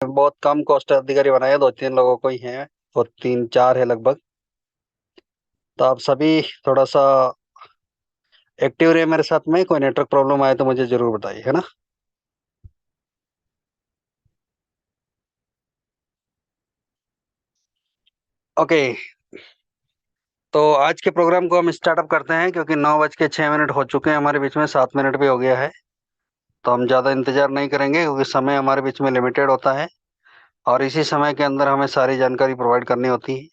बहुत कम कॉस्ट अधिकारी बनाए, 2-3 लोगों को ही है, वो 3-4 है लगभग। तो आप सभी थोड़ा सा एक्टिव रहे मेरे साथ में। कोई नेटवर्क प्रॉब्लम आए तो मुझे जरूर बताइए, है ना। ओके, तो आज के प्रोग्राम को हम स्टार्टअप करते हैं, क्योंकि 9:06 हो चुके हैं, हमारे बीच में 7 मिनट भी हो गया है। तो हम ज़्यादा इंतजार नहीं करेंगे, क्योंकि समय हमारे बीच में लिमिटेड होता है और इसी समय के अंदर हमें सारी जानकारी प्रोवाइड करनी होती है।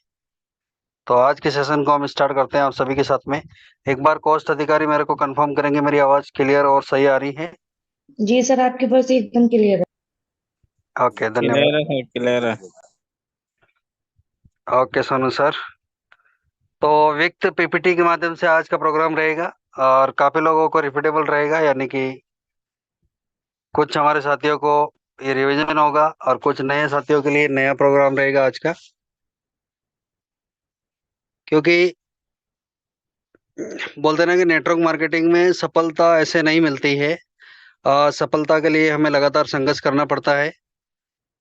तो आज के सेशन को हम स्टार्ट करते हैं आप सभी के साथ में। एक बार कॉस्ट अधिकारी मेरे को कंफर्म करेंगे मेरी आवाज़ क्लियर और सही आ रही है। जी सर, आपकी वॉइस एकदम क्लियर है। ओके, धन्यवाद। क्लियर है सर, क्लियर है। ओके सोनू सर, तो विक्त पीपीटी के माध्यम से आज का प्रोग्राम रहेगा और काफ़ी लोगों को रिपीटेबल रहेगा, यानी कि कुछ हमारे साथियों को ये रिवीजन होगा और कुछ नए साथियों के लिए नया प्रोग्राम रहेगा आज का। क्योंकि बोलते ना कि नेटवर्क मार्केटिंग में सफलता ऐसे नहीं मिलती है। सफलता के लिए हमें लगातार संघर्ष करना पड़ता है।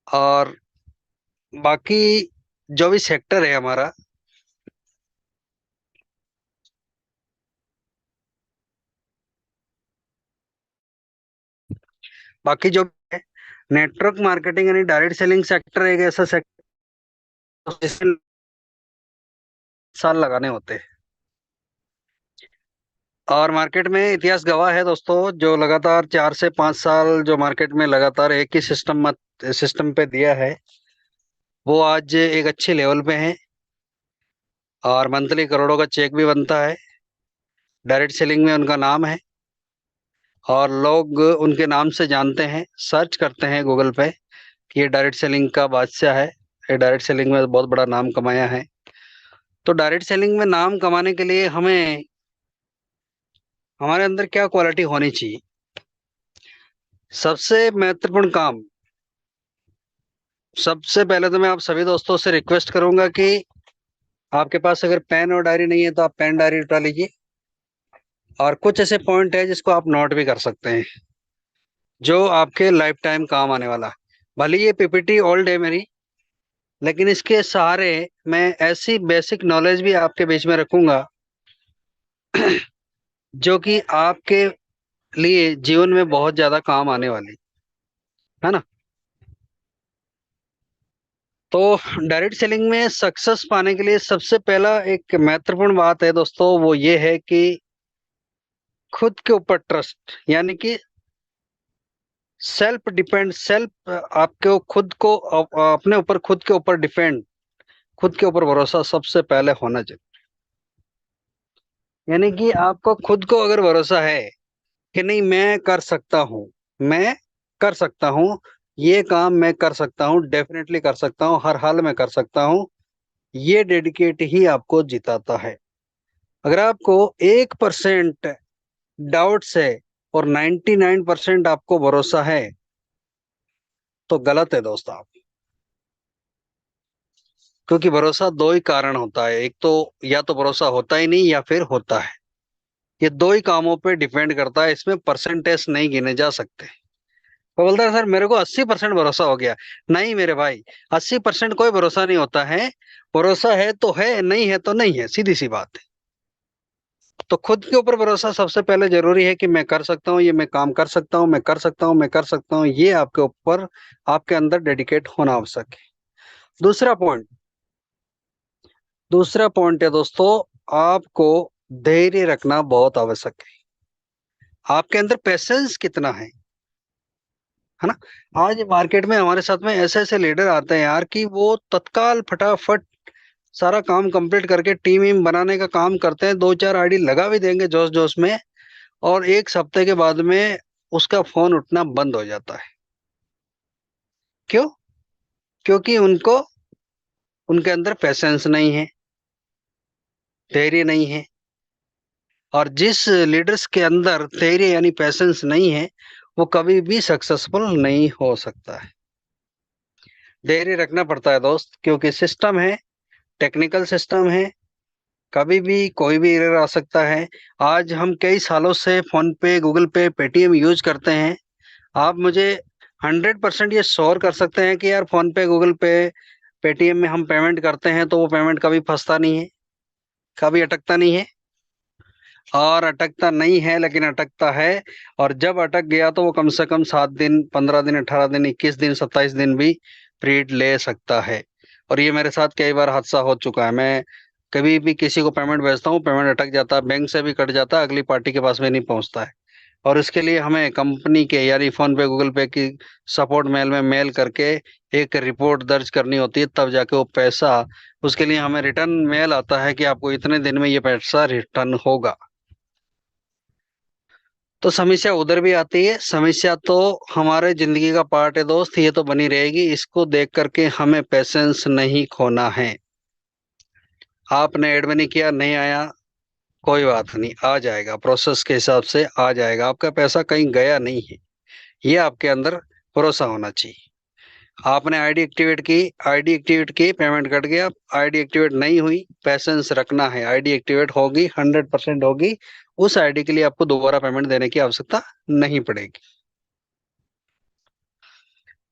और बाकी जो भी सेक्टर है हमारा, बाकी जो है नेटवर्क मार्केटिंग यानी डायरेक्ट सेलिंग सेक्टर एक ऐसा सेक्टर जिसमें साल लगाने होते हैं। और मार्केट में इतिहास गवाह है दोस्तों, जो लगातार 4 से 5 साल जो मार्केट में लगातार एक ही सिस्टम पे दिया है, वो आज एक अच्छे लेवल पे है और मंथली करोड़ों का चेक भी बनता है। डायरेक्ट सेलिंग में उनका नाम है और लोग उनके नाम से जानते हैं, सर्च करते हैं गूगल पे कि ये डायरेक्ट सेलिंग का बादशाह है, ये डायरेक्ट सेलिंग में बहुत बड़ा नाम कमाया है। तो डायरेक्ट सेलिंग में नाम कमाने के लिए हमें हमारे अंदर क्या क्वालिटी होनी चाहिए? सबसे महत्वपूर्ण काम, सबसे पहले तो मैं आप सभी दोस्तों से रिक्वेस्ट करूंगा कि आपके पास अगर पेन और डायरी नहीं है तो आप पेन डायरी उठा लीजिए और कुछ ऐसे पॉइंट है जिसको आप नोट भी कर सकते हैं, जो आपके लाइफ टाइम काम आने वाला है। भले ये पीपीटी ओल्ड है मेरी, लेकिन इसके सहारे मैं ऐसी बेसिक नॉलेज भी आपके बीच में रखूंगा जो कि आपके लिए जीवन में बहुत ज्यादा काम आने वाली है ना। तो डायरेक्ट सेलिंग में सक्सेस पाने के लिए सबसे पहला एक महत्वपूर्ण बात है दोस्तों, वो ये है कि खुद के ऊपर ट्रस्ट, यानी कि सेल्फ आपको खुद को अपने ऊपर खुद के ऊपर डिपेंड, खुद के ऊपर भरोसा सबसे पहले होना चाहिए। यानी कि आपको खुद को अगर भरोसा है कि नहीं, मैं कर सकता हूँ, मैं कर सकता हूँ, ये काम मैं कर सकता हूँ, डेफिनेटली कर सकता हूँ, हर हाल में कर सकता हूँ, ये डेडिकेट ही आपको जिताता है। अगर आपको 1% डाउट्स है और 99% आपको भरोसा है, तो गलत है दोस्त आप। क्योंकि भरोसा दो ही कारण होता है, एक तो या तो भरोसा होता ही नहीं या फिर होता है। ये दो ही कामों पे डिपेंड करता है, इसमें परसेंटेज नहीं गिने जा सकते। वो बोलता है सर मेरे को 80% भरोसा हो गया। नहीं मेरे भाई, 80% कोई भरोसा नहीं होता है। भरोसा है तो है, नहीं है तो नहीं है, सीधी सी बात है। तो खुद के ऊपर भरोसा सबसे पहले जरूरी है कि मैं कर सकता हूँ, ये मैं काम कर सकता हूँ, मैं कर सकता हूँ, मैं कर सकता हूँ, ये आपके ऊपर, आपके अंदर डेडिकेट होना आवश्यक है। दूसरा पॉइंट, दूसरा पॉइंट है दोस्तों, आपको धैर्य रखना बहुत आवश्यक है। आपके अंदर पेशेंस कितना है ना। आज मार्केट में हमारे साथ में ऐसे ऐसे लीडर आते हैं यार, कि वो तत्काल फटाफट सारा काम कंप्लीट करके टीम वीम बनाने का काम करते हैं, 2-4 आईडी लगा भी देंगे जोश जोश में, और एक हफ्ते के बाद में उसका फोन उठना बंद हो जाता है। क्यों? क्योंकि उनको, उनके अंदर पेशेंस नहीं है, धैर्य नहीं है। और जिस लीडर्स के अंदर धैर्य यानी पेशेंस नहीं है, वो कभी भी सक्सेसफुल नहीं हो सकता है। धैर्य रखना पड़ता है दोस्त, क्योंकि सिस्टम है, टेक्निकल सिस्टम है, कभी भी कोई भी एरर आ सकता है। आज हम कई सालों से फोन पे, गूगल पे, पेटीएम यूज करते हैं। आप मुझे 100% ये श्योर कर सकते हैं कि यार फोन पे, गूगल पे, पेटीएम में हम पेमेंट करते हैं तो वो पेमेंट कभी फंसता नहीं है, कभी अटकता नहीं है। और अटकता नहीं है लेकिन अटकता है। और जब अटक गया तो वो कम से कम 7 दिन, 15 दिन, 18 दिन, 21 दिन, 27 दिन भी पीरियड ले सकता है। और ये मेरे साथ कई बार हादसा हो चुका है। मैं कभी भी किसी को पेमेंट भेजता हूँ, पेमेंट अटक जाता है, बैंक से भी कट जाता है, अगली पार्टी के पास में नहीं पहुंचता है। और इसके लिए हमें कंपनी के यानी फोन पे, गूगल पे की सपोर्ट मेल में मेल करके एक रिपोर्ट दर्ज करनी होती है, तब जाके वो पैसा, उसके लिए हमें रिटर्न मेल आता है कि आपको इतने दिन में ये पैसा रिटर्न होगा। तो समस्या उधर भी आती है। समस्या तो हमारे जिंदगी का पार्ट है दोस्त, ये तो बनी रहेगी। इसको देख करके हमें पेशेंस नहीं खोना है। आपने ऐड में नहीं किया, नहीं आया, कोई बात नहीं, आ जाएगा, प्रोसेस के हिसाब से आ जाएगा। आपका पैसा कहीं गया नहीं है, ये आपके अंदर भरोसा होना चाहिए। आपने आईडी एक्टिवेट की, पेमेंट कट गया, आईडी एक्टिवेट नहीं हुई, पेशेंस रखना है। आईडी एक्टिवेट होगी, 100% होगी। उस आईडी के लिए आपको दोबारा पेमेंट देने की आवश्यकता नहीं पड़ेगी।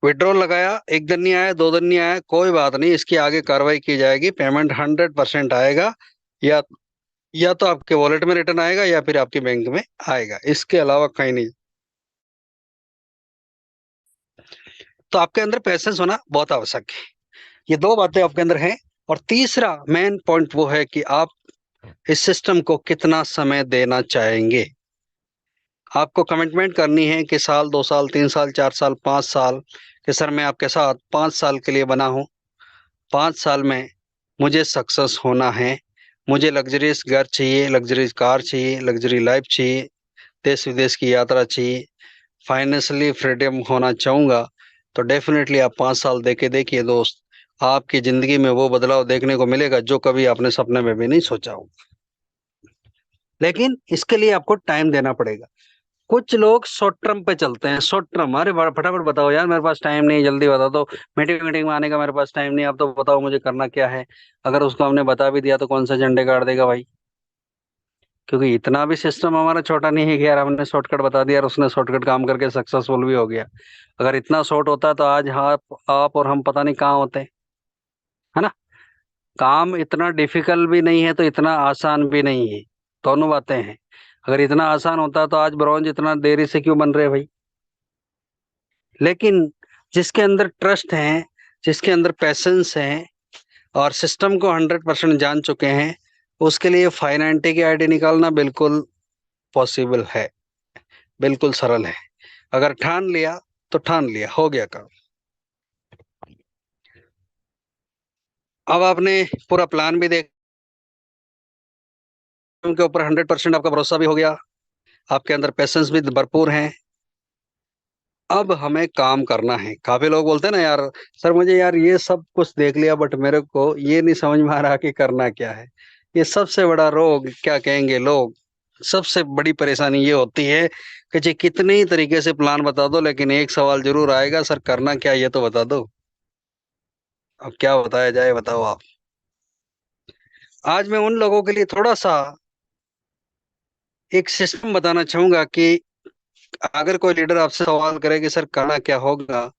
विड्रॉल लगाया, 1 दिन नहीं आया, 2 दिन नहीं आया, कोई बात नहीं, इसकी आगे कार्रवाई की जाएगी। पेमेंट 100% आएगा। या या तो आपके वॉलेट में रिटर्न आएगा या फिर आपके बैंक में आएगा, इसके अलावा कहीं नहीं। तो आपके अंदर पैसेंस होना बहुत आवश्यक है। ये दो बातें आपके अंदर हैं। और तीसरा मेन पॉइंट वो है कि आप इस सिस्टम को कितना समय देना चाहेंगे। आपको कमिटमेंट करनी है कि साल, 2 साल, 3 साल, 4 साल, 5 साल, कि सर मैं आपके साथ 5 साल के लिए बना हूं। 5 साल में मुझे सक्सेस होना है। मुझे लग्जरियस घर चाहिए, लग्जरियस कार चाहिए, लग्जरी लाइफ चाहिए, देश विदेश की यात्रा चाहिए, फाइनेंशियली फ्रीडम होना चाहूंगा। तो डेफिनेटली आप 5 साल दे के देखिए दोस्त, आपकी जिंदगी में वो बदलाव देखने को मिलेगा जो कभी आपने सपने में भी नहीं सोचा हो। लेकिन इसके लिए आपको टाइम देना पड़ेगा। कुछ लोग शॉर्ट टर्म पे चलते हैं। शॉर्ट टर्म, अरे फटाफट बताओ यार, मेरे पास टाइम नहीं, जल्दी बता दो, मीटिंग मीटिंग में आने का मेरे पास टाइम नहीं, आप तो बताओ मुझे करना क्या है। अगर उसको हमने बता भी दिया तो कौन सा झंडे गाड़ देगा भाई। क्योंकि इतना भी सिस्टम हमारा छोटा नहीं है कि यार हमने शॉर्टकट बता दिया और उसने शॉर्टकट काम करके सक्सेसफुल भी हो गया। अगर इतना शॉर्ट होता तो आज आप और हम पता नहीं कहाँ होते, है ना। काम इतना डिफिकल्ट भी नहीं है तो इतना आसान भी नहीं है, दोनों बातें हैं। अगर इतना आसान होता तो आज ब्रॉन्ज इतना देरी से क्यों बन रहे भाई। लेकिन जिसके अंदर ट्रस्ट है, जिसके अंदर पैसेंस है और सिस्टम को 100% जान चुके हैं, उसके लिए फाइनेंटी की आईडी निकालना बिल्कुल पॉसिबल है, बिल्कुल सरल है। अगर ठान लिया तो ठान लिया, हो गया काम। अब आपने पूरा प्लान भी देख, उनके ऊपर 100% आपका भरोसा भी हो गया, आपके अंदर पेशेंस भी भरपूर है। अब हमें काम करना है। काफी लोग बोलते हैं ना यार, सर मुझे यार ये सब कुछ देख लिया बट मेरे को ये नहीं समझ में आ रहा कि करना क्या है। ये सबसे बड़ा रोग, क्या कहेंगे लोग, सबसे बड़ी परेशानी ये होती है कि जी कितने ही तरीके से प्लान बता दो लेकिन एक सवाल जरूर आएगा, सर करना क्या ये तो बता दो। अब क्या बताया जाए, बताओ आप। आज मैं उन लोगों के लिए थोड़ा सा एक सिस्टम बताना चाहूंगा कि अगर कोई लीडर आपसे सवाल करे कि सर करना क्या होगा,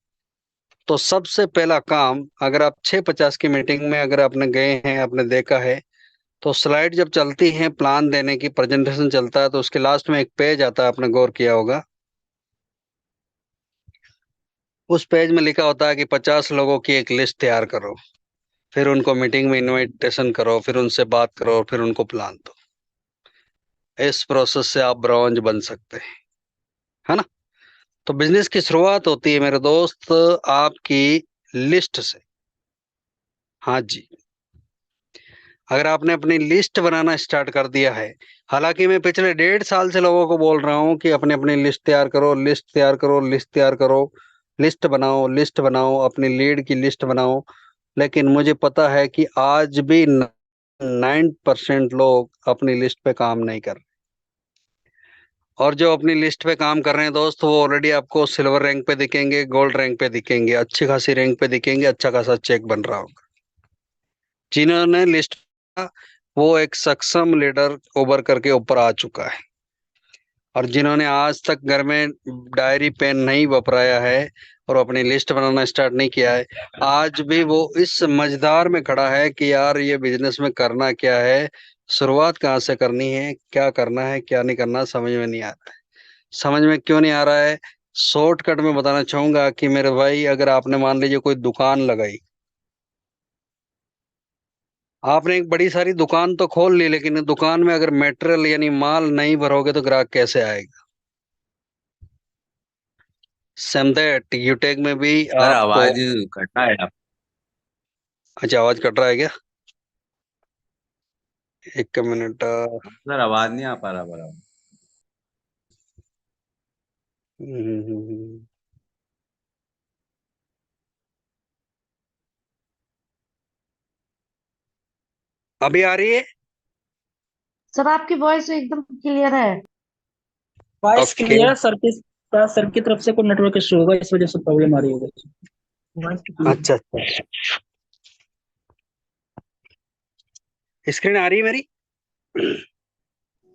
तो सबसे पहला काम, अगर आप 650 की मीटिंग में अगर आपने गए हैं, आपने देखा है, तो स्लाइड जब चलती है, प्लान देने की प्रेजेंटेशन चलता है, तो उसके लास्ट में एक पेज आता है, आपने गौर किया होगा। उस पेज में लिखा होता है कि 50 लोगों की एक लिस्ट तैयार करो, फिर उनको मीटिंग में इनविटेशन करो, फिर उनसे बात करो, फिर उनको प्लान दो। इस प्रोसेस से आप ब्रॉन्ज बन सकते हैं, है ना। तो बिजनेस की शुरुआत होती है मेरे दोस्त आपकी लिस्ट से। हाँ जी, अगर आपने अपनी लिस्ट बनाना स्टार्ट कर दिया है, हालांकि मैं पिछले 1.5 साल से लोगों को बोल रहा हूँ कि अपनी अपनी लिस्ट तैयार करो, लिस्ट तैयार करो, लिस्ट तैयार करो, लिस्ट बनाओ, लिस्ट बनाओ, अपनी लीड की लिस्ट बनाओ। लेकिन मुझे पता है कि आज भी 9% लोग अपनी लिस्ट पे काम नहीं कर रहे। और जो अपनी लिस्ट पे काम कर रहे हैं दोस्त, वो ऑलरेडी आपको सिल्वर रैंक पे दिखेंगे, गोल्ड रैंक पे दिखेंगे, अच्छी खासी रैंक पे दिखेंगे, अच्छा खासा चेक बन रहा होगा। जिन्होंने लिस्ट, वो एक सक्षम लीडर उभर करके ऊपर आ चुका है। और जिन्होंने आज तक घर में डायरी पेन नहीं वापराया है और अपनी लिस्ट बनाना स्टार्ट नहीं किया है, आज भी वो इस मझधार में खड़ा है कि यार ये बिजनेस में करना क्या है, शुरुआत कहाँ से करनी है, क्या करना है क्या नहीं करना, समझ में नहीं आ रहा है। समझ में क्यों नहीं आ रहा है? शॉर्टकट में बताना चाहूंगा कि मेरे भाई, अगर आपने मान लीजिए कोई दुकान लगाई, आपने एक बड़ी सारी दुकान तो खोल ली, लेकिन दुकान में अगर मटेरियल यानी माल नहीं भरोगे तो ग्राहक कैसे आएगा? सेम दैट यूटेक में भी सर आपको। आवाज कट रहा है आप। अच्छा, आवाज कट रहा है क्या? एक मिनट। सर आवाज नहीं आ पा रहा बराबर। हम्म, अभी आ रही है? सर आपकी वॉइस एकदम क्लियर है। Voice okay. क्लियर। सर की तरफ से कोई नेटवर्क इशू होगा, इस वजह से प्रॉब्लम आ रही होगी। वॉइस क्लियर है। अच्छा अच्छा, स्क्रीन आ रही है मेरी?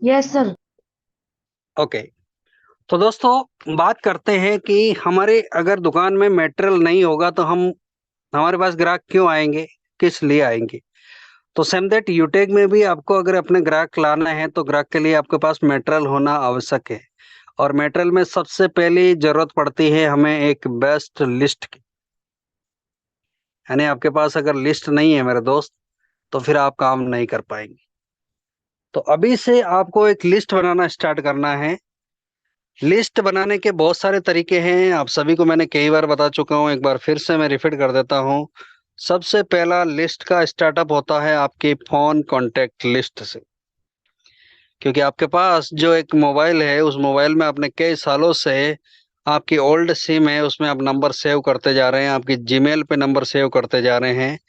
Yes sir. ओके। तो दोस्तों, बात करते हैं कि हमारे अगर दुकान में मटेरियल नहीं होगा तो हम हमारे पास ग्राहक क्यों आएंगे, किस लिए आएंगे? तो सेम दैट यूटेक में भी आपको अगर अपने ग्राहक लाना है तो ग्राहक के लिए आपके पास मटेरियल होना आवश्यक है। और मटेरियल में सबसे पहली जरूरत पड़ती है हमें एक बेस्ट लिस्ट की। यानी आपके पास अगर लिस्ट नहीं है मेरे दोस्त, तो फिर आप काम नहीं कर पाएंगे। तो अभी से आपको एक लिस्ट बनाना स्टार्ट करना है। लिस्ट बनाने के बहुत सारे तरीके हैं, आप सभी को मैंने कई बार बता चुका हूं, एक बार फिर से मैं रिपीट कर देता हूं। सबसे पहला लिस्ट का स्टार्टअप होता है आपके फोन कॉन्टेक्ट लिस्ट से। क्योंकि आपके पास जो एक मोबाइल है, उस मोबाइल में आपने कई सालों से आपकी ओल्ड सिम है, उसमें आप नंबर सेव करते जा रहे हैं, आपकी जीमेल पे नंबर सेव करते जा रहे हैं।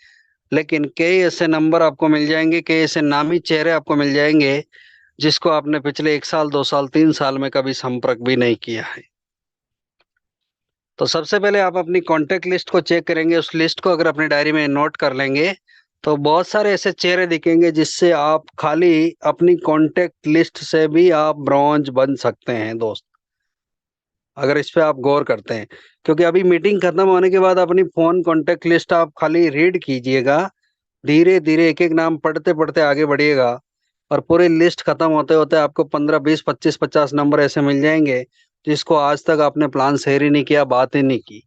लेकिन कई ऐसे नंबर आपको मिल जाएंगे, कई ऐसे नामी चेहरे आपको मिल जाएंगे जिसको आपने पिछले 1 साल 2 साल 3 साल में कभी संपर्क भी नहीं किया है। तो सबसे पहले आप अपनी कॉन्टेक्ट लिस्ट को चेक करेंगे। उस लिस्ट को अगर अपनी डायरी में नोट कर लेंगे तो बहुत सारे ऐसे चेहरे दिखेंगे जिससे आप खाली अपनी कॉन्टेक्ट लिस्ट से भी आप ब्रॉन्ज बन सकते हैं दोस्त, अगर इस पे आप गौर करते हैं। क्योंकि अभी मीटिंग खत्म होने के बाद अपनी फोन कॉन्टेक्ट लिस्ट आप खाली रीड कीजिएगा, धीरे धीरे एक एक नाम पढ़ते पढ़ते आगे बढ़िएगा, और पूरी लिस्ट खत्म होते होते आपको 15 20 25 50 नंबर ऐसे मिल जाएंगे जिसको आज तक आपने प्लान शेयर ही नहीं किया, बात ही नहीं की।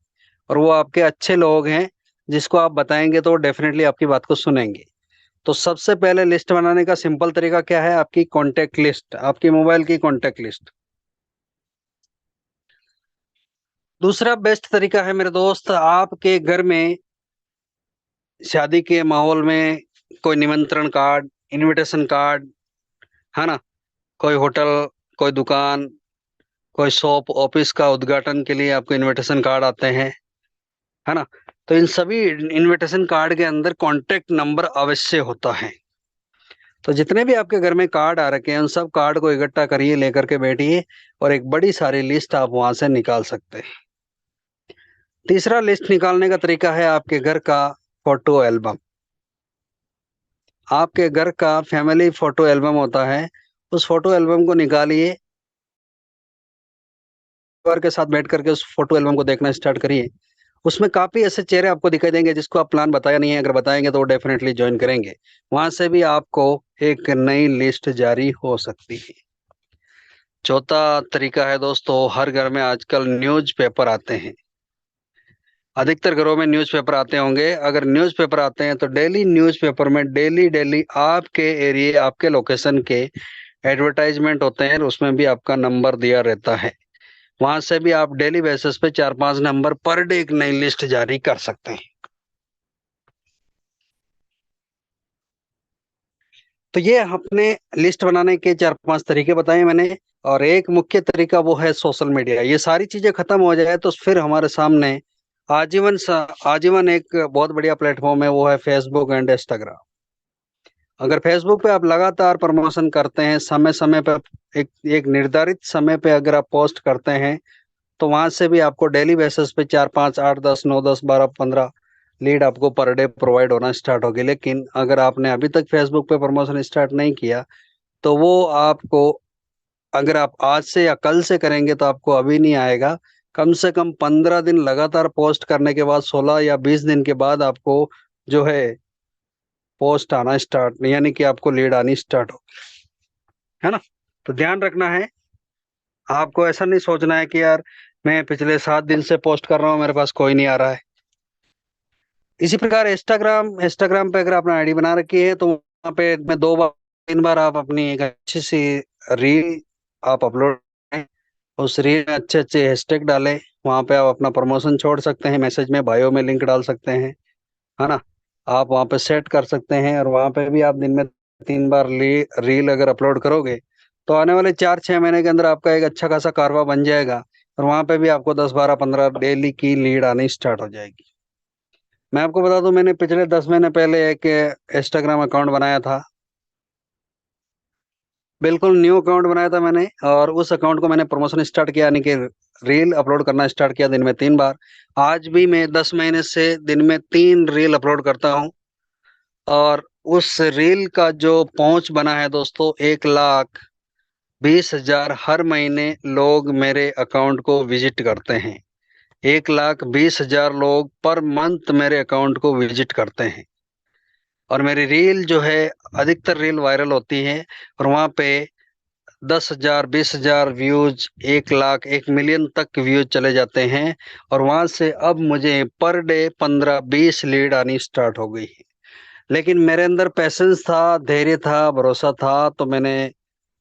और वो आपके अच्छे लोग हैं, जिसको आप बताएंगे तो वो डेफिनेटली आपकी बात को सुनेंगे। तो सबसे पहले लिस्ट बनाने का सिंपल तरीका क्या है? आपकी कॉन्टेक्ट लिस्ट, आपकी मोबाइल की कॉन्टेक्ट लिस्ट। दूसरा बेस्ट तरीका है मेरे दोस्त, आपके घर में शादी के माहौल में कोई निमंत्रण कार्ड, इनविटेशन कार्ड, है ना, कोई होटल, कोई दुकान, कोई शॉप, ऑफिस का उद्घाटन के लिए आपको इनविटेशन कार्ड आते हैं, है ना। तो इन सभी इनविटेशन कार्ड के अंदर कॉन्टेक्ट नंबर अवश्य होता है। तो जितने भी आपके घर में कार्ड आ रखे हैं, उन सब कार्ड को इकट्ठा करिए, लेकर के बैठिए, और एक बड़ी सारी लिस्ट आप वहां से निकाल सकते हैं। तीसरा लिस्ट निकालने का तरीका है आपके घर का फोटो एल्बम। आपके घर का फैमिली फोटो एल्बम होता है, उस फोटो एल्बम को निकालिए, परिवार के साथ बैठ करके उस फोटो एल्बम को देखना स्टार्ट करिए। उसमें काफी ऐसे चेहरे आपको दिखाई देंगे जिसको आप प्लान बताया नहीं है, अगर बताएंगे तो वो डेफिनेटली ज्वाइन करेंगे। वहां से भी आपको एक नई लिस्ट जारी हो सकती है। चौथा तरीका है दोस्तों, हर घर में आजकल न्यूज़पेपर आते हैं। अधिकतर घरों में न्यूज़पेपर आते होंगे। अगर न्यूज़पेपर आते हैं तो डेली न्यूज़पेपर में डेली डेली आपके एरिया, आपके लोकेशन के एडवर्टाइजमेंट होते हैं, उसमें भी आपका नंबर दिया रहता है। वहां से भी आप डेली बेसिस पे 4 5 नंबर पर डे एक नई लिस्ट जारी कर सकते हैं। तो ये अपने लिस्ट बनाने के 4 5 तरीके बताए मैंने। और एक मुख्य तरीका वो है सोशल मीडिया। ये सारी चीजें खत्म हो जाए तो फिर हमारे सामने आजीवन एक बहुत बढ़िया प्लेटफॉर्म है, वो है फेसबुक एंड इंस्टाग्राम। अगर फेसबुक पे आप लगातार प्रमोशन करते हैं, समय समय पे एक एक निर्धारित समय पे अगर आप पोस्ट करते हैं, तो वहां से भी आपको डेली बेसिस पे 4 5 8 10 9 10 12 15 लीड आपको पर डे प्रोवाइड होना स्टार्ट होगी। लेकिन अगर आपने अभी तक फेसबुक पे प्रमोशन स्टार्ट नहीं किया, तो वो आपको अगर आप आज से या कल से करेंगे तो आपको अभी नहीं आएगा। कम से कम 15 दिन लगातार पोस्ट करने के बाद 16 या 20 दिन के बाद आपको जो है पोस्ट आना स्टार्ट, यानी कि आपको लीड आनी स्टार्ट हो, है ना। तो ध्यान रखना है, आपको ऐसा नहीं सोचना है कि यार मैं पिछले 7 दिन से पोस्ट कर रहा हूँ, मेरे पास कोई नहीं आ रहा है। इसी प्रकार इंस्टाग्राम पे अगर आपने आईडी बना रखी है तो वहाँ पे मैं 2 बार 3 बार आप अपनी एक अच्छी सी रील आप अपलोड करें। उस रील में अच्छे अच्छे हैशटैग डालें, वहाँ पे आप अपना प्रमोशन छोड़ सकते हैं, मैसेज में बायो में लिंक डाल सकते हैं, है ना। आप वहाँ पे सेट कर सकते हैं और वहाँ पे भी आप दिन में 3 बार रील अगर अपलोड करोगे तो आने वाले 4-6 महीने के अंदर आपका एक अच्छा खासा कारवा बन जाएगा और वहाँ पे भी आपको 10-12-15 डेली की लीड आनी स्टार्ट हो जाएगी। मैं आपको बता दूं, मैंने पिछले 10 महीने पहले एक इंस्टाग्राम अकाउंट बनाया था, बिल्कुल न्यू अकाउंट बनाया था मैंने, और उस अकाउंट को मैंने प्रमोशन स्टार्ट किया, यानी कि रील अपलोड करना स्टार्ट किया दिन में 3 बार। आज भी मैं 10 महीने से दिन में 3 रील अपलोड करता हूँ और उस रील का जो पहुंच बना है दोस्तों, 1,20,000 हर महीने लोग मेरे अकाउंट को विजिट करते हैं। 1,20,000 लोग पर मंथ मेरे अकाउंट को विजिट करते हैं और मेरी रील जो है, अधिकतर रील वायरल होती है और वहाँ पे 10,000 20,000 व्यूज, 1 लाख 1 मिलियन तक व्यूज चले जाते हैं और वहां से अब मुझे पर डे 15-20 लीड आनी स्टार्ट हो गई है। लेकिन मेरे अंदर पैसेंस था, धैर्य था, भरोसा था, तो मैंने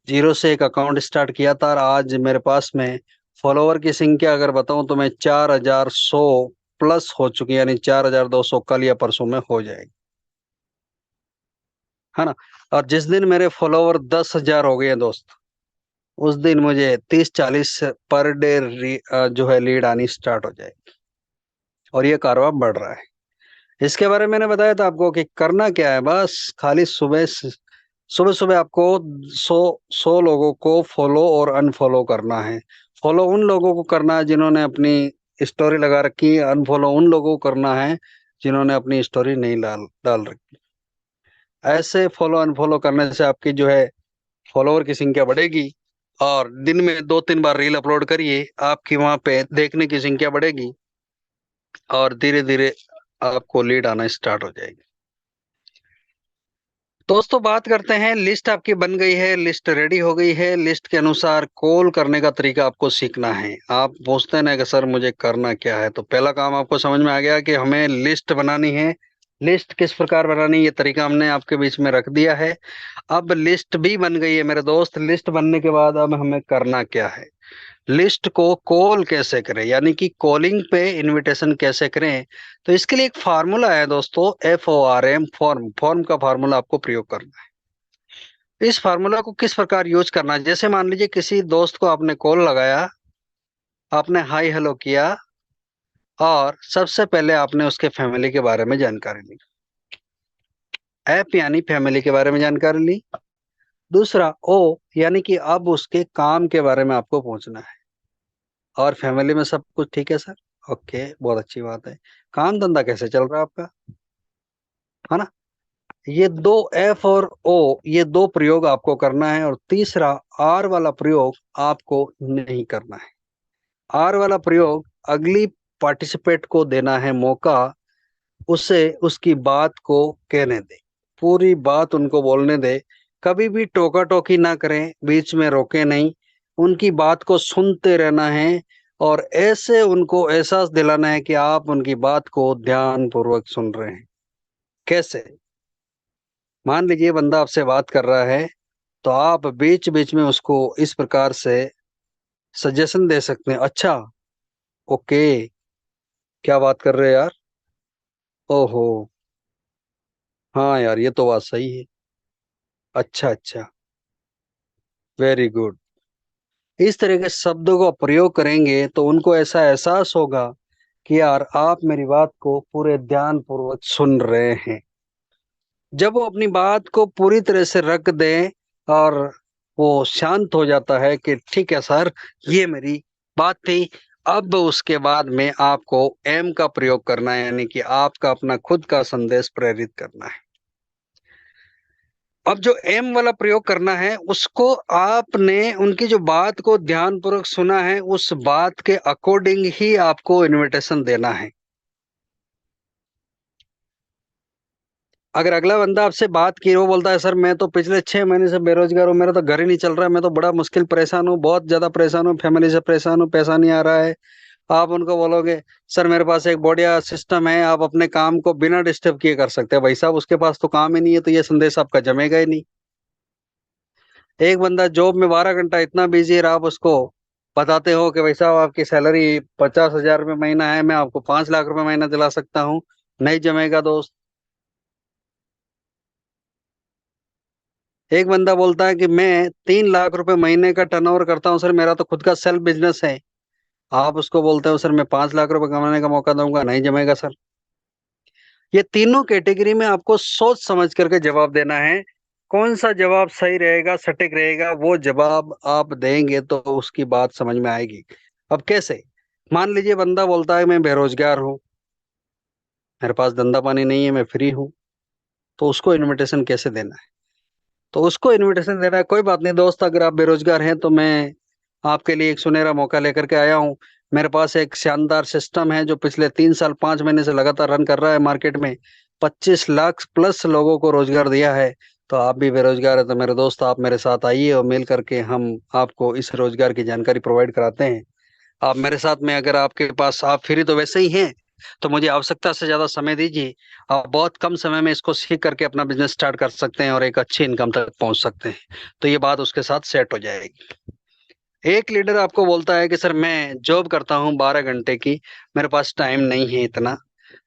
जीरो से एक अकाउंट स्टार्ट किया था और आज मेरे पास में फॉलोवर की संख्या अगर बताऊं तो मैं 4,100 प्लस हो चुकी है, यानी 4,200 कल या परसों में हो जाएगी, है ना। और जिस दिन मेरे फॉलोवर 10,000 हो गए हैं दोस्त, उस दिन मुझे 30-40 पर डे जो है लीड आनी स्टार्ट हो जाएगी और ये कारवा बढ़ रहा है। इसके बारे में मैंने बताया था आपको कि करना क्या है, बस खाली सुबह सुबह सुबह आपको 100 लोगों को फॉलो और अनफॉलो करना है। फॉलो उन लोगों को करना है जिन्होंने अपनी स्टोरी लगा रखी है, अनफॉलो उन लोगों को करना है जिन्होंने अपनी स्टोरी नहीं डाल डाल रखी। ऐसे फॉलो अनफॉलो करने से आपकी जो है फॉलोवर की संख्या बढ़ेगी और दिन में 2-3 बार रील अपलोड करिए, आपकी वहां पे देखने की संख्या बढ़ेगी और धीरे धीरे आपको लीड आना स्टार्ट हो जाएगी। दोस्तों बात करते हैं, लिस्ट आपकी बन गई है, लिस्ट रेडी हो गई है, लिस्ट के अनुसार कॉल करने का तरीका आपको सीखना है। आप पूछते हैं ना कि सर मुझे करना क्या है, तो पहला काम आपको समझ में आ गया कि हमें लिस्ट बनानी है। लिस्ट किस प्रकार बनानी, ये तरीका हमने आपके बीच में रख दिया है। अब लिस्ट भी बन गई है मेरे दोस्त, लिस्ट बनने के बाद अब हमें करना क्या है, लिस्ट को कॉल कैसे करें, यानी कि कॉलिंग पे इनविटेशन कैसे करें। तो इसके लिए एक फार्मूला है दोस्तों, FORM, फॉर्म का फार्मूला आपको प्रयोग करना है। इस फार्मूला को किस प्रकार यूज करना है, जैसे मान लीजिए किसी दोस्त को आपने कॉल लगाया, आपने हाई हेलो किया और सबसे पहले आपने उसके फैमिली के बारे में जानकारी ली, एप यानी फैमिली के बारे में जानकारी ली। दूसरा ओ, यानी कि अब उसके काम के बारे में आपको पूछना है, और फैमिली में सब कुछ ठीक है सर, ओके बहुत अच्छी बात है, काम धंधा कैसे चल रहा है आपका, है ना। ये दो एफ और ओ, ये दो प्रयोग आपको करना है, और तीसरा आर वाला प्रयोग आपको नहीं करना है। आर वाला प्रयोग अगली पार्टिसिपेट को देना है मौका, उसे उसकी बात को कहने दे, पूरी बात उनको बोलने दे, कभी भी टोका टोकी ना करें, बीच में रोके नहीं, उनकी बात को सुनते रहना है और ऐसे उनको एहसास दिलाना है कि आप उनकी बात को ध्यान पूर्वक सुन रहे हैं। कैसे, मान लीजिए बंदा आपसे बात कर रहा है तो आप बीच बीच में उसको इस प्रकार से सजेशन दे सकते हैं, अच्छा, ओके, क्या बात कर रहे हैं यार, ओहो, हाँ यार ये तो बात सही है, अच्छा अच्छा, वेरी गुड। इस तरह के शब्दों का प्रयोग करेंगे तो उनको ऐसा एहसास होगा कि यार आप मेरी बात को पूरे ध्यान पूर्वक सुन रहे हैं। जब वो अपनी बात को पूरी तरह से रख दें और वो शांत हो जाता है कि ठीक है सर, ये मेरी बात थी, अब उसके बाद में आपको एम का प्रयोग करना है, यानी कि आपका अपना खुद का संदेश प्रेरित करना है। अब जो एम वाला प्रयोग करना है, उसको आपने उनकी जो बात को ध्यानपूर्वक सुना है, उस बात के अकॉर्डिंग ही आपको इनविटेशन देना है। अगर अगला बंदा आपसे बात की, वो बोलता है सर मैं तो पिछले 6 महीने से बेरोजगार हूँ, मेरा तो घर ही नहीं चल रहा है, मैं तो बड़ा मुश्किल परेशान हूँ, बहुत ज्यादा परेशान हूँ, फैमिली से परेशान हूँ, पैसा नहीं आ रहा है। आप उनको बोलोगे सर मेरे पास एक बढ़िया सिस्टम है, आप अपने काम को बिना डिस्टर्ब किए कर सकते हैं। भाई साहब उसके पास तो काम ही नहीं है, तो ये संदेश आपका जमेगा ही नहीं। एक बंदा जॉब में 12 घंटा इतना बिजी है, आप उसको बताते हो कि भाई साहब आपकी सैलरी 50,000 रुपये महीना है, मैं आपको 5 लाख रुपए महीना दिला सकता हूँ, नहीं जमेगा दोस्त। एक बंदा बोलता है कि मैं 3 लाख रुपए महीने का टर्नओवर करता हूँ सर, मेरा तो खुद का सेल्फ बिजनेस है। आप उसको बोलते हो सर मैं 5 लाख रुपए कमाने का मौका दूंगा, नहीं जमेगा सर। ये तीनों कैटेगरी में आपको सोच समझ करके जवाब देना है। कौन सा जवाब सही रहेगा, सटीक रहेगा, वो जवाब आप देंगे तो उसकी बात समझ में आएगी। अब कैसे? मान लीजिए बंदा बोलता है मैं बेरोजगार हूँ, मेरे पास धंधा पानी नहीं है, मैं फ्री हूँ, तो उसको इनविटेशन कैसे देना है? तो उसको इनविटेशन देना है, कोई बात नहीं दोस्त, अगर आप बेरोजगार हैं तो मैं आपके लिए एक सुनहरा मौका लेकर के आया हूँ। मेरे पास एक शानदार सिस्टम है जो पिछले 3 साल 5 महीने से लगातार रन कर रहा है मार्केट में, 25 लाख प्लस लोगों को रोजगार दिया है। तो आप भी बेरोजगार है तो मेरे दोस्त आप मेरे साथ आइए और मिल करके हम आपको इस रोजगार की जानकारी प्रोवाइड कराते हैं। आप मेरे साथ में, अगर आपके पास, आप फ्री तो वैसे ही हैं, तो मुझे आवश्यकता से ज्यादा समय दीजिए। आप बहुत कम समय में इसको सीख करके अपना बिजनेस स्टार्ट कर सकते हैं और एक अच्छी इनकम तक पहुंच सकते हैं। तो ये बात उसके साथ सेट हो जाएगी। एक लीडर आपको बोलता है कि सर मैं जॉब करता हूँ 12 घंटे की, मेरे पास टाइम नहीं है इतना,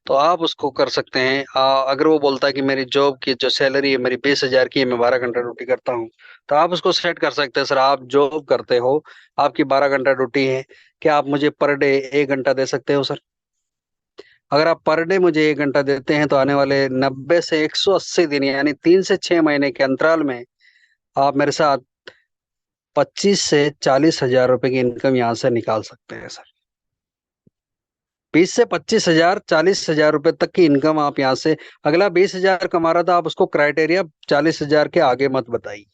तो आप उसको कर सकते हैं। अगर वो बोलता है कि मेरी जॉब की जो सैलरी है मेरी 20,000 की है, मैं 12 घंटा ड्यूटी करता हूँ, तो आप उसको सेट कर सकते हैं। सर आप जॉब करते हो, आपकी 12 घंटा ड्यूटी है, क्या आप मुझे पर डे 1 घंटा दे सकते हो सर? अगर आप पर डे मुझे 1 घंटा देते हैं तो आने वाले 90 से 180 दिन यानी 3 से 6 महीने के अंतराल में आप मेरे साथ 25 से 40 हजार रुपए की इनकम यहाँ से निकाल सकते हैं सर। 20 से 25 हजार, 40 हजार रुपए तक की इनकम आप यहाँ से, अगला 20 हजार कमा रहा था, आप उसको क्राइटेरिया 40 हजार के आगे मत बताइए,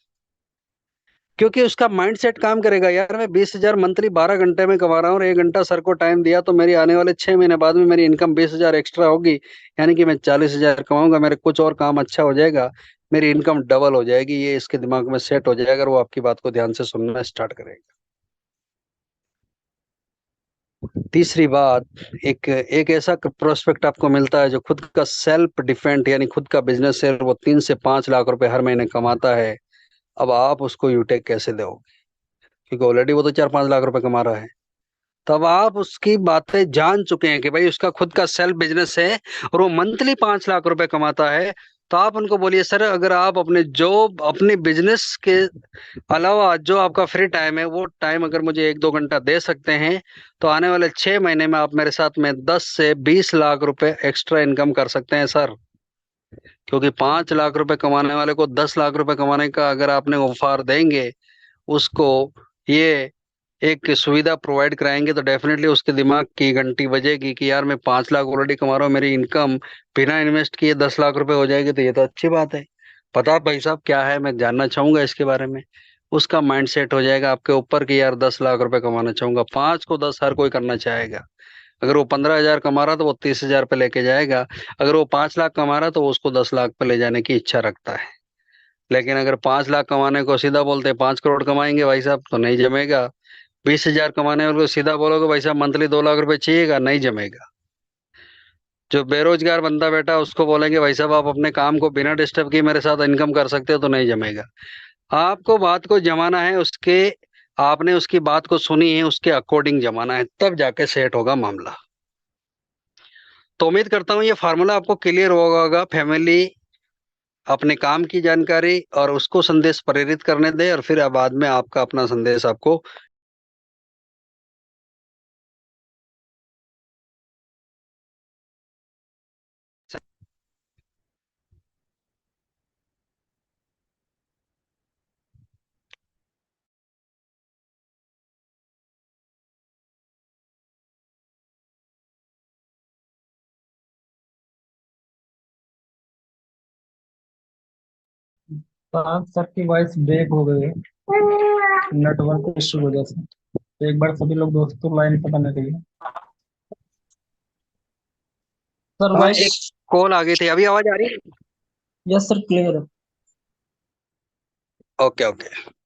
क्योंकि उसका माइंडसेट काम करेगा, यार मैं 20 हजार मंथली 12 घंटे में कमा रहा हूँ और 1 घंटा सर को टाइम दिया तो मेरी आने वाले 6 महीने बाद में मेरी इनकम 20 हजार एक्स्ट्रा होगी, यानी कि मैं 40 हजार कमाऊंगा, मेरे कुछ और काम अच्छा हो जाएगा, मेरी इनकम डबल हो जाएगी। ये इसके दिमाग में सेट हो जाएगा अगर वो आपकी बात को ध्यान से सुनना स्टार्ट करेगा। तीसरी बात, एक एक ऐसा प्रोस्पेक्ट आपको मिलता है जो खुद का सेल्फ डिफेंट यानी खुद का बिजनेस है, वो 3 से 5 लाख रुपए हर महीने कमाता है। अब आप उसको यूटेक कैसे दोगे? क्योंकि ऑलरेडी वो तो 4-5 लाख रुपए कमा रहा है। तब आप उसकी बातें जान चुके हैं कि भाई उसका खुद का सेल्फ बिजनेस है और वो मंथली 5 लाख रुपए कमाता है। तो आप उनको बोलिए सर अगर आप अपने जॉब अपने बिजनेस के अलावा जो आपका फ्री टाइम है वो टाइम अगर मुझे 1-2 घंटा दे सकते हैं, तो आने वाले 6 महीने में आप मेरे साथ में 10 से 20 लाख रुपए एक्स्ट्रा इनकम कर सकते हैं सर। क्योंकि 5 लाख रुपए कमाने वाले को 10 लाख रुपए कमाने का अगर आपने ऑफर देंगे उसको, ये एक सुविधा प्रोवाइड कराएंगे, तो डेफिनेटली उसके दिमाग की घंटी बजेगी कि यार मैं 5 लाख ऑलरेडी कमा रहा हूँ, मेरी इनकम बिना इन्वेस्ट किए 10 लाख रुपए हो जाएगी, तो ये तो अच्छी बात है। पता भाई साहब क्या है, मैं जानना चाहूंगा इसके बारे में। उसका माइंड सेट हो जाएगा आपके ऊपर कि यार 10 लाख रुपए कमाना चाहूंगा, 5 को 10 हर कोई करना चाहेगा। अगर वो 15 हजार कमा रहा तो वो 30 हजार पे लेके जाएगा, अगर वो 5 लाख कमा रहा तो वो उसको 10 लाख पे ले जाने की इच्छा रखता है। लेकिन अगर 5 लाख कमाने को सीधा बोलते 5 करोड़ कमाएंगे भाई साहब, तो नहीं जमेगा। 20 हजार कमाने वाले को सीधा बोलोगे भाई साहब मंथली 2 लाख रुपए चाहिएगा, नहीं जमेगा। जो बेरोजगार बंदा बैठा है उसको बोलेंगे भाई साहब आप अपने काम को बिना डिस्टर्ब किए मेरे साथ इनकम कर सकते हो, तो नहीं जमेगा। आपको बात को जमाना है उसके, आपने उसकी बात को सुनी है उसके अकॉर्डिंग जमाना है, तब जाके सेट होगा मामला। तो उम्मीद करता हूँ ये फार्मूला आपको क्लियर होगा। फैमिली, अपने काम की जानकारी और उसको संदेश प्रेरित करने दे और फिर बाद में आपका अपना संदेश आपको सर की वॉइस ब्रेक हो गई है नेटवर्क इशू वजह से। तो एक बार सभी लोग दोस्तों लाइन पर बने रहिए। सर हाँ, वॉइस। एक कॉल आ गई थी, अभी आवाज आ रही है? यस सर, क्लियर है। Okay okay.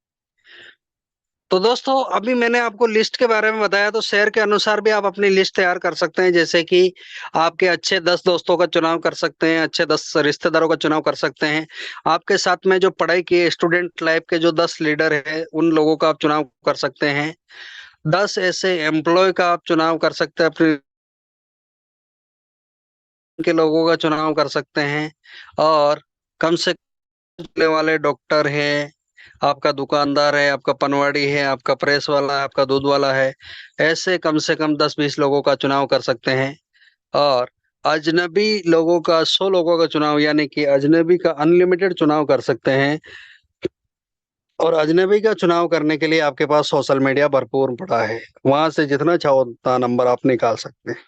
तो दोस्तों, अभी मैंने आपको लिस्ट के बारे में बताया, तो शहर के अनुसार भी आप अपनी लिस्ट तैयार कर सकते हैं। जैसे कि आपके अच्छे 10 दोस्तों का चुनाव कर सकते हैं, अच्छे 10 रिश्तेदारों का चुनाव कर सकते हैं। आपके साथ में जो पढ़ाई किए स्टूडेंट लाइफ के जो 10 लीडर है, उन लोगों का आप चुनाव कर सकते हैं। 10 ऐसे एम्प्लॉय का आप चुनाव कर सकते हैं, अपने के लोगों का चुनाव कर सकते हैं। और कम से कम वाले डॉक्टर हैं, आपका दुकानदार है, आपका पनवाड़ी है, आपका प्रेस वाला है, आपका दूध वाला है। ऐसे कम से कम 10-20 लोगों का चुनाव कर सकते हैं। और अजनबी लोगों का 100 लोगों का चुनाव, यानी कि अजनबी का अनलिमिटेड चुनाव कर सकते हैं। और अजनबी का चुनाव करने के लिए आपके पास सोशल मीडिया भरपूर पड़ा है, वहां से जितना चाहो उतना नंबर आप निकाल सकते हैं।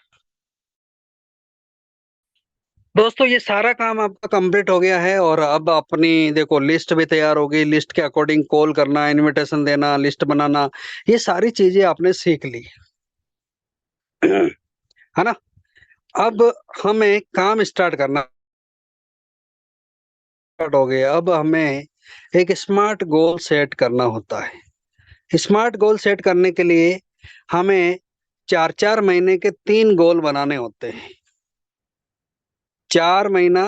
दोस्तों, ये सारा काम आपका कंप्लीट हो गया है, और अब अपनी देखो लिस्ट भी तैयार हो गई। लिस्ट के अकॉर्डिंग कॉल करना, इनविटेशन देना, लिस्ट बनाना, ये सारी चीजें आपने सीख ली है ना। अब हमें काम स्टार्ट हो गया। अब हमें एक स्मार्ट गोल सेट करना होता है। स्मार्ट गोल सेट करने के लिए हमें 4-4 महीने के 3 गोल बनाने होते हैं। 4 महीना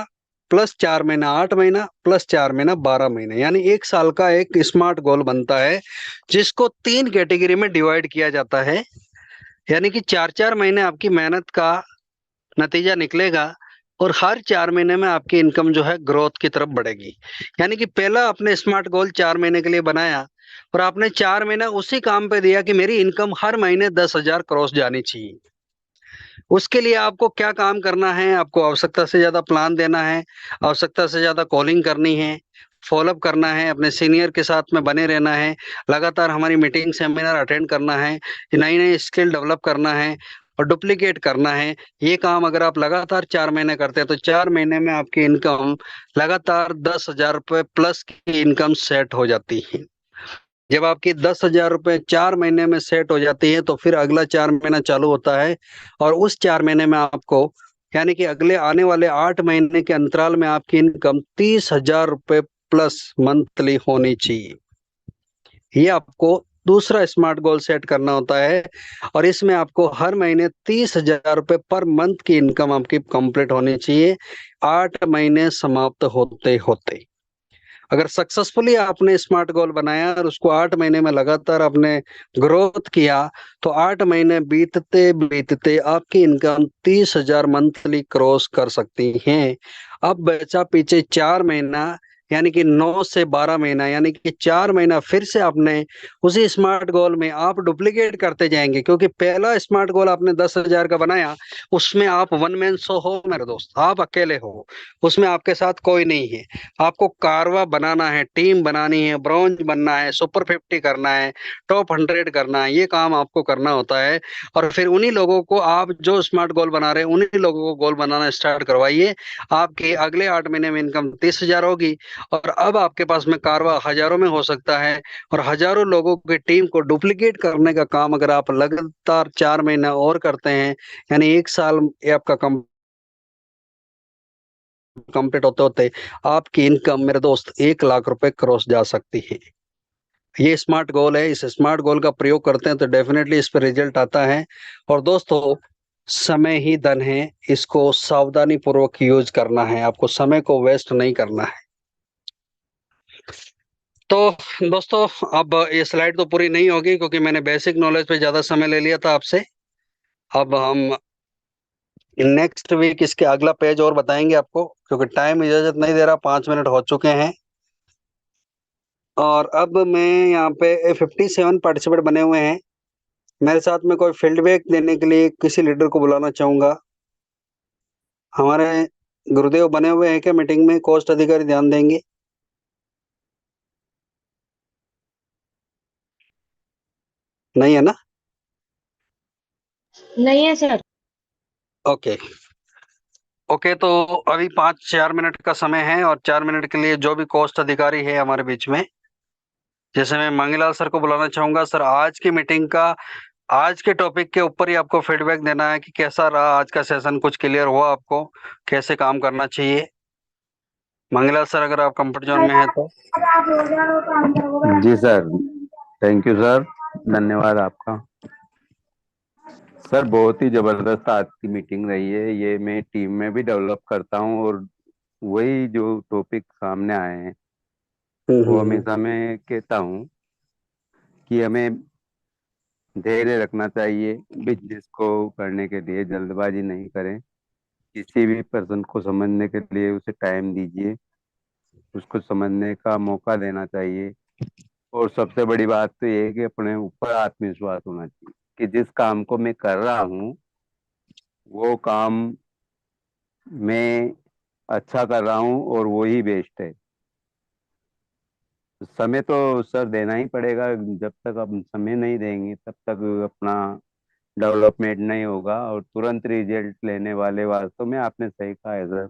प्लस 4 महीना 8 महीना, प्लस 4 महीना 12 महीने, यानी 1 साल का एक स्मार्ट गोल बनता है, जिसको 3 कैटेगरी में डिवाइड किया जाता है। यानी कि 4-4 महीने आपकी मेहनत का नतीजा निकलेगा, और हर 4 महीने में आपकी इनकम जो है ग्रोथ की तरफ बढ़ेगी। यानी कि पहला आपने स्मार्ट गोल 4 महीने के लिए बनाया, और आपने 4 महीना उसी काम पे दिया कि मेरी इनकम हर महीने 10,000 क्रॉस जानी चाहिए। उसके लिए आपको क्या काम करना है? आपको आवश्यकता से ज्यादा प्लान देना है, आवश्यकता से ज्यादा कॉलिंग करनी है, फॉलोअप करना है, अपने सीनियर के साथ में बने रहना है, लगातार हमारी मीटिंग सेमिनार अटेंड करना है, नई नई स्किल डेवलप करना है, और डुप्लीकेट करना है। ये काम अगर आप लगातार 4 महीने करते हैं, तो 4 महीने में आपकी इनकम लगातार 10,000 रुपये प्लस की इनकम सेट हो जाती है। जब आपकी 10,000 रुपये 4 महीने में सेट हो जाती है, तो फिर अगला 4 महीना चालू होता है। और उस 4 महीने में आपको, यानी कि अगले आने वाले 8 महीने के अंतराल में आपकी इनकम 30,000 रुपये प्लस मंथली होनी चाहिए। ये आपको दूसरा स्मार्ट गोल सेट करना होता है। और इसमें आपको हर महीने 30,000 रुपये पर मंथ की इनकम आपकी कंप्लीट होनी चाहिए, 8 महीने समाप्त होते होते। अगर सक्सेसफुली आपने स्मार्ट गोल बनाया और उसको 8 महीने में लगातार आपने ग्रोथ किया, तो 8 महीने बीतते बीतते आपकी इनकम 30,000 मंथली क्रॉस कर सकती हैं। अब बचा पीछे 4 महीना, यानी कि 9 से 12 महीना, यानी कि 4 महीना फिर से आपने उसी स्मार्ट गोल में आप डुप्लीकेट करते जाएंगे। क्योंकि पहला स्मार्ट गोल आपने 10,000 का बनाया, उसमें आप वन मैन शो हो मेरे दोस्त, आप अकेले हो, उसमें आपके साथ कोई नहीं है। आपको कारवा बनाना है, टीम बनानी है, ब्रॉन्ज बनना है, सुपर 50 करना है, टॉप 100 करना है, ये काम आपको करना होता है। और फिर उन्हीं लोगों को, आप जो स्मार्ट गोल बना रहे हैं, उन्हीं लोगों को गोल बनाना स्टार्ट करवाइए। आपके अगले 8 महीने में इनकम 30,000 होगी। और अब आपके पास में कारवा हजारों में हो सकता है। और हजारों लोगों की टीम को डुप्लीकेट करने का काम अगर आप लगातार 4 महीना और करते हैं, यानी 1 साल ये आपका कंप्लीट होते होते आपकी इनकम मेरे दोस्त 1 लाख रुपए क्रॉस जा सकती है। ये स्मार्ट गोल है। इस स्मार्ट गोल का प्रयोग करते हैं तो डेफिनेटली इस पर रिजल्ट आता है। और दोस्तों, समय ही धन है, इसको सावधानी पूर्वक यूज करना है, आपको समय को वेस्ट नहीं करना है। तो दोस्तों, अब ये स्लाइड तो पूरी नहीं होगी, क्योंकि मैंने बेसिक नॉलेज पे ज्यादा समय ले लिया था आपसे। अब हम नेक्स्ट वीक इसके अगला पेज और बताएंगे आपको, क्योंकि टाइम इजाजत नहीं दे रहा, 5 मिनट हो चुके हैं। और अब मैं यहाँ पे 57 पार्टिसिपेंट बने हुए हैं। मेरे साथ में कोई फीडबैक देने के लिए किसी लीडर को बुलाना चाहूंगा। हमारे गुरुदेव बने हुए हैं क्या मीटिंग में? कोस्ट अधिकारी ध्यान देंगे? नहीं है ना? नहीं है सर। ओके। ओके, तो अभी 5-4 मिनट का समय है और 4 मिनट के लिए जो भी कोस्ट अधिकारी है हमारे बीच में, जैसे मैं मंगीलाल सर को बुलाना चाहूंगा। सर, आज की मीटिंग का आज के टॉपिक के ऊपर ही आपको फीडबैक देना है कि कैसा रहा आज का सेशन, कुछ क्लियर हुआ आपको, कैसे काम करना चाहिए। मंगीलाल सर, अगर आप कंफर्ट जोन में हैं तो। जी सर, थैंक यू सर, धन्यवाद आपका। सर, बहुत ही जबरदस्त आज की मीटिंग रही है। ये मैं टीम में भी डेवलप करता हूँ और वही जो टॉपिक सामने आए हैं वो हमेशा मैं कहता हूँ कि हमें धैर्य रखना चाहिए। बिजनेस को करने के लिए जल्दबाजी नहीं करें। किसी भी पर्सन को समझने के लिए उसे टाइम दीजिए, उसको समझने का मौका देना चाहिए। और सबसे बड़ी बात तो ये है कि अपने ऊपर आत्मविश्वास होना चाहिए कि जिस काम को मैं कर रहा हूँ वो काम मैं अच्छा कर रहा हूँ और वो ही बेस्ट है। समय तो सर देना ही पड़ेगा। जब तक आप समय नहीं देंगे तब तक अपना डेवलपमेंट नहीं होगा और तुरंत रिजल्ट लेने वाले वास्तव में आपने सही कहा है सर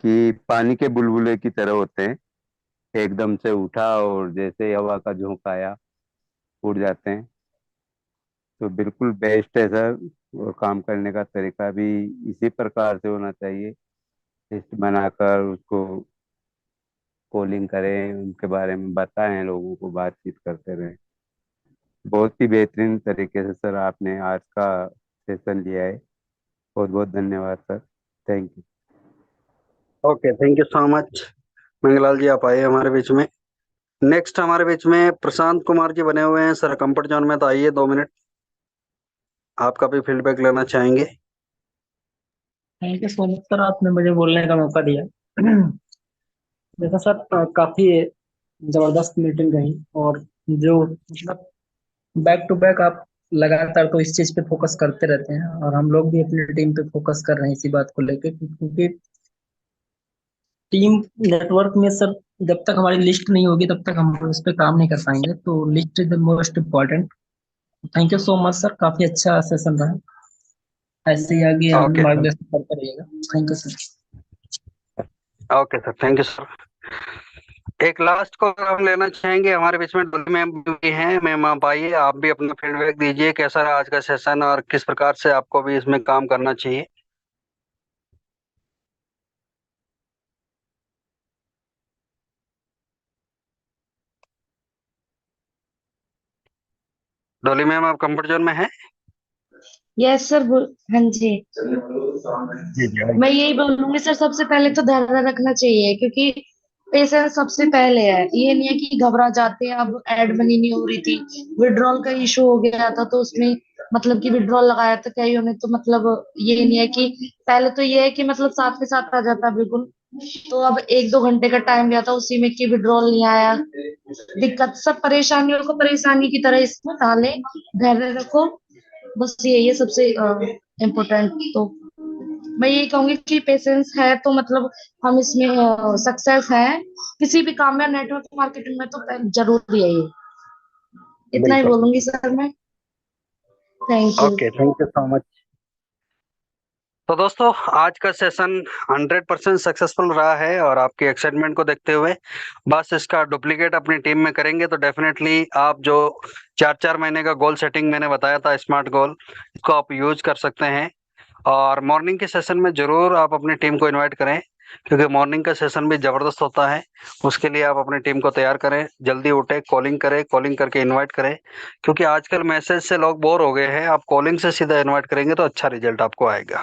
कि पानी के बुलबुले की तरह होते हैं। एकदम से उठा और जैसे ही हवा का झोंका आया उड़ जाते हैं। तो बिल्कुल बेस्ट है सर। और काम करने का तरीका भी इसी प्रकार से होना चाहिए। लिस्ट बनाकर उसको कॉलिंग करें, उनके बारे में बताएं, लोगों को बातचीत करते रहें। बहुत ही बेहतरीन तरीके से सर आपने आज का सेशन लिया है। बहुत बहुत धन्यवाद sir. Thank you. Okay, thank you so much. Mangilal ji, आप आइए हमारे बीच में। नेक्स्ट हमारे बीच में प्रशांत कुमार जी बने हुए हैं। सर, कंफर्ट जोन में तो आइए, 2 मिनट आपका भी फीडबैक लेना चाहेंगे। Thank you so much sir, आपने मुझे बोलने का मौका दिया। देखो सर, काफी जबरदस्त मीटिंग रही। और जो मतलब बैक टू बैक आप लगातार तो इस चीज पे फोकस करते रहते हैं और हम लोग भी अपनी टीम पे फोकस कर रहे हैं इसी बात को लेके, क्योंकि टीम नेटवर्क में सर जब तक हमारी लिस्ट नहीं होगी तब तक हम उस पर काम नहीं कर पाएंगे। तो list is the most important. Thank you so much sir, काफी अच्छा सेशन रहा। ऐसे ही आगे हम ओके सर। मार्गदर्शन करते रहिएगा। Thank you sir. Okay sir, thank you sir. एक लास्ट को अगर हम लेना चाहेंगे, हमारे बीच में डोली मैम भी हैं। मैम, आप आइए, आप भी अपना फीडबैक दीजिए, कैसा रहा आज का सेशन और किस प्रकार से आपको भी इसमें काम करना चाहिए। डोली मैम, आप कंफर्ट जोन में हैं? यस सर, हाँ जी। जी जी। मैं यही बोलूंगी सर, सबसे पहले तो धैर्य रखना चाहिए, क्योंकि पेशेंस सबसे पहले है। ये नहीं है कि घबरा जाते हैं। अब एड मनी नहीं हो रही थी, विड्रॉल का इशू हो गया था, तो उसमें मतलब कि विड्रॉल लगाया था कईयों ने, तो मतलब ये नहीं है कि पहले तो ये है कि मतलब साथ के साथ आ जाता बिल्कुल। तो अब 1-2 घंटे का टाइम लिया था उसी में कि विड्रॉल नहीं आया। दिक्कत, सब परेशानियों को परेशानी की तरह इसमें डाले, धैर्य रखो, बस यही है सबसे इम्पोर्टेंट। तो मैं यही कहूंगी कि पेशेंस है तो मतलब हम इसमें सक्सेस है। किसी भी काम में, नेटवर्क मार्केटिंग में तो जरूरी है ये। इतना ही बिल्कुल। बोलूंगी सर मैं। Thank you. Okay, thank you so much. तो दोस्तों, आज का सेशन 100% सक्सेसफुल रहा है और आपकी एक्साइटमेंट को देखते हुए बस इसका डुप्लीकेट अपनी टीम में करेंगे तो डेफिनेटली आप जो 4-4 महीने का गोल सेटिंग मैंने बताया था, स्मार्ट गोल, इसको आप यूज कर सकते हैं। और मॉर्निंग के सेशन में जरूर आप अपनी टीम को इनवाइट करें, क्योंकि मॉर्निंग का सेशन भी जबरदस्त होता है। उसके लिए आप अपनी टीम को तैयार करें, जल्दी उठे, कॉलिंग करें, कॉलिंग करके इनवाइट करें, क्योंकि आजकल मैसेज से लोग बोर हो गए हैं। आप कॉलिंग से सीधा इनवाइट करेंगे तो अच्छा रिजल्ट आपको आएगा।